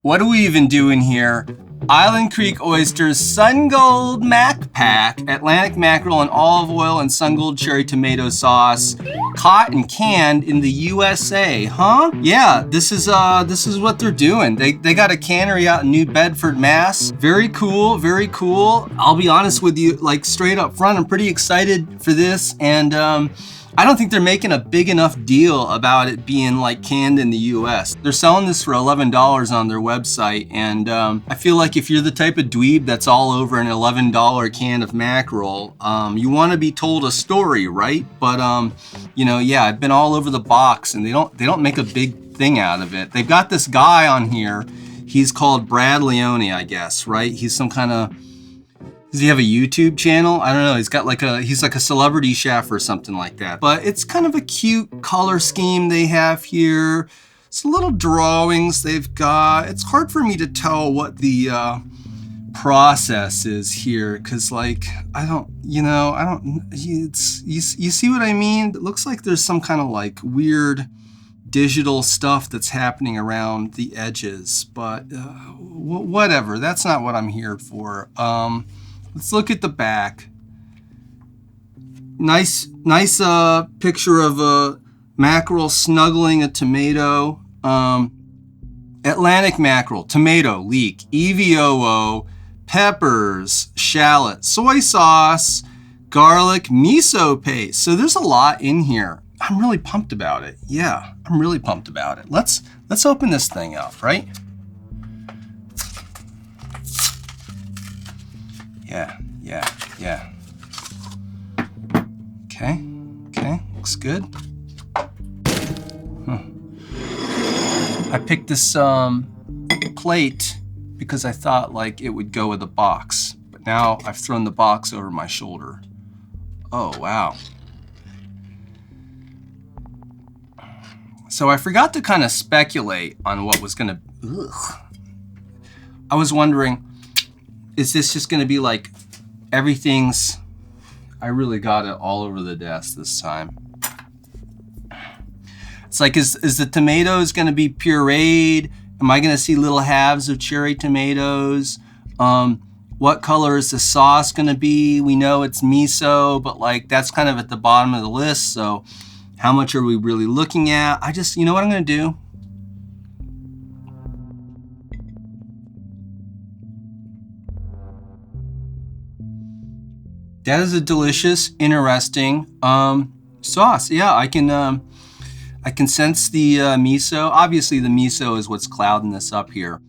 What are we even doing here? Island Creek oysters, Sungold Mack pack, Atlantic mackerel and olive oil and Sungold cherry tomato sauce, caught and canned in the USA, huh? Yeah, this is what they're doing. They got a cannery out in New Bedford, Mass. Very cool, very cool. I'll be honest with you, like straight up front, I'm pretty excited for this, and I don't think they're making a big enough deal about it being like canned in the US. They're selling this for $11 on their website, and I feel like if you're the type of dweeb that's all over an $11 can of mackerel, you want to be told a story, right? But you know, yeah, I've been all over the box, and they don't make a big thing out of it. They've got this guy on here. He's called Brad Leone, I guess, right? He's some kind of, does he have a YouTube channel? I don't know. He's like a celebrity chef or something like that. But it's kind of a cute color scheme they have here. Some little drawings they've got. It's hard for me to tell what the process is here, because like, you see what I mean? It looks like there's some kind of like weird digital stuff that's happening around the edges, but whatever. That's not what I'm here for. Let's look at the back. Nice picture of a mackerel snuggling a tomato. Atlantic mackerel, tomato, leek, EVOO, peppers, shallot, soy sauce, garlic, miso paste. So there's a lot in here. I'm really pumped about it. Yeah, I'm really pumped about it. Let's open this thing up, right? Yeah. Okay, looks good. I picked this plate because I thought like it would go with the box, but now I've thrown the box over my shoulder. Oh, wow. So I forgot to kind of speculate on what was gonna, I was wondering, is this just gonna be like everything's, I really got it all over the desk this time. It's like, is the tomatoes gonna be pureed? Am I gonna see little halves of cherry tomatoes? What color is the sauce gonna be? We know it's miso, but like that's kind of at the bottom of the list, so how much are we really looking at? You know what I'm gonna do? That is a delicious, interesting sauce. Yeah, I can sense the miso. Obviously, the miso is what's clouding this up here.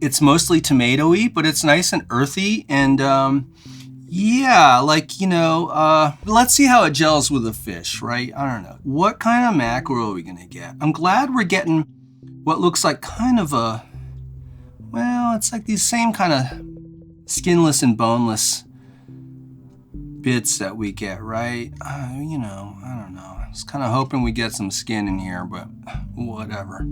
It's mostly tomatoey, but it's nice and earthy, and yeah, like, you know, let's see how it gels with the fish, right? I don't know. What kind of mackerel are we gonna get? I'm glad we're getting what looks like kind of a, well, it's like these same kind of skinless and boneless bits that we get, right? You know, I don't know. I was kind of hoping we get some skin in here, but whatever.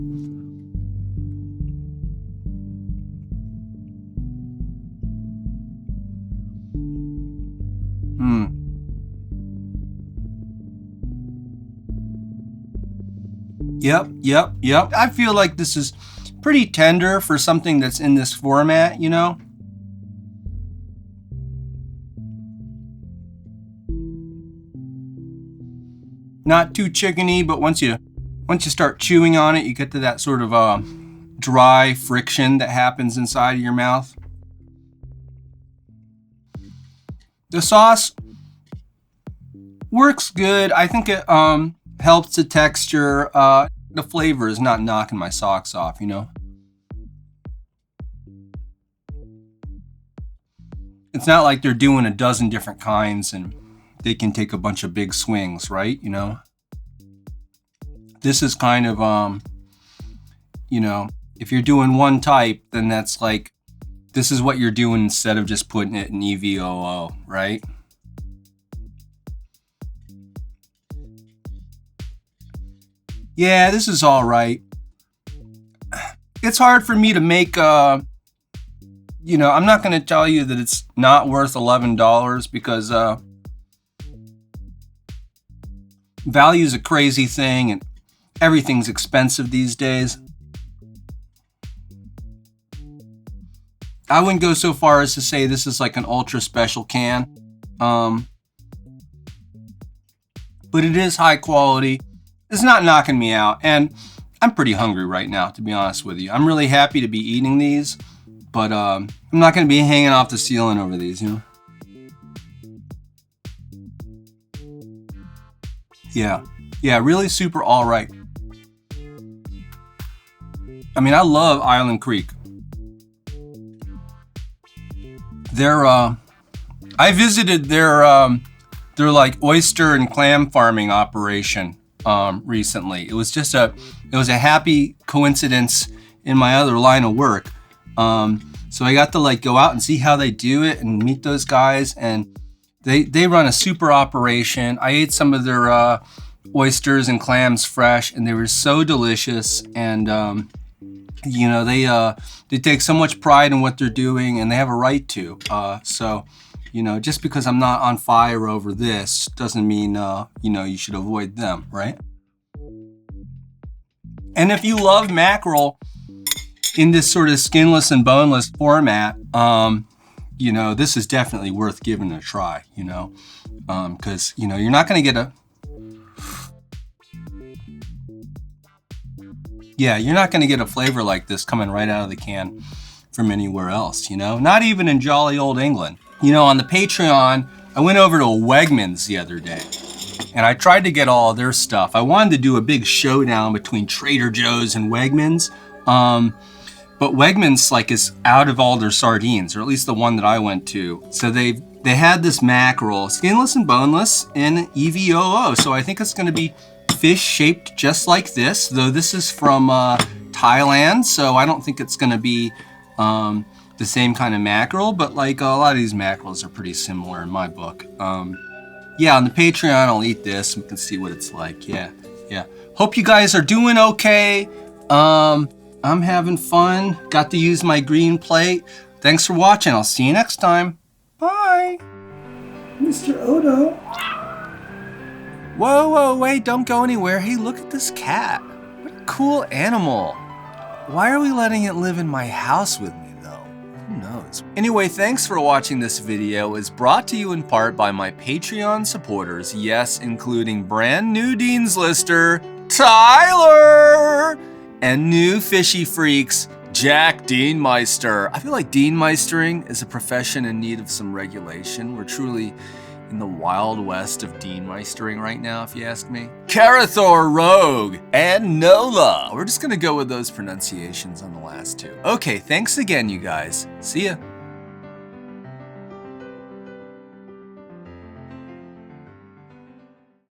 Yep. I feel like this is pretty tender for something that's in this format, you know? Not too chickeny, but once you start chewing on it, you get to that sort of dry friction that happens inside of your mouth. The sauce works good. I think it helps the texture. The flavor is not knocking my socks off, you know? It's not like they're doing a dozen different kinds and they can take a bunch of big swings, right? You know? This is kind of, you know, if you're doing one type, then that's like, this is what you're doing instead of just putting it in EVOO, right? Yeah, this is all right. It's hard for me to make, you know, I'm not going to tell you that it's not worth $11 because value is a crazy thing and everything's expensive these days. I wouldn't go so far as to say this is like an ultra special can. But it is high quality. It's not knocking me out. And I'm pretty hungry right now, to be honest with you. I'm really happy to be eating these, but I'm not going to be hanging off the ceiling over these, you know? Yeah, really super all right. I mean, I love Island Creek. I visited their like oyster and clam farming operation recently. It was a happy coincidence in my other line of work. So I got to like go out and see how they do it and meet those guys, and they run a super operation. I ate some of their oysters and clams fresh, and they were so delicious. And you know, they take so much pride in what they're doing, and they have a right to. So, you know, just because I'm not on fire over this doesn't mean, you know, you should avoid them, right? And if you love mackerel in this sort of skinless and boneless format, you know, this is definitely worth giving a try, you know, because, you know, you're not going to get you're not going to get a flavor like this coming right out of the can from anywhere else, you know, not even in jolly old England. You know, on the Patreon, I went over to a Wegmans the other day, and I tried to get all their stuff. I wanted to do a big showdown between Trader Joe's and Wegmans, but Wegmans like is out of all their sardines, or at least the one that I went to. So they had this mackerel, skinless and boneless, in EVOO. So I think it's going to be fish shaped just like this, though this is from Thailand, so I don't think it's going to be the same kind of mackerel, but like a lot of these mackerels are pretty similar in my book. Yeah, on the Patreon I'll eat this and we can see what it's like. Yeah. Hope you guys are doing okay. I'm having fun. Got to use my green plate. Thanks for watching. I'll see you next time. Bye. Mr. Odo. Whoa, wait, don't go anywhere. Hey, look at this cat. What a cool animal. Why are we letting it live in my house with me, though? Who knows? Anyway, thanks for watching this video. It's brought to you in part by my Patreon supporters, yes, including brand new Dean's Lister, Tyler, and new fishy freaks, Jack Deanmeister. I feel like Deanmeistering is a profession in need of some regulation. We're truly in the wild west of Deanmeistering right now, if you ask me. Carathor Rogue and Nola. We're just gonna go with those pronunciations on the last two. Okay, thanks again, you guys. See ya.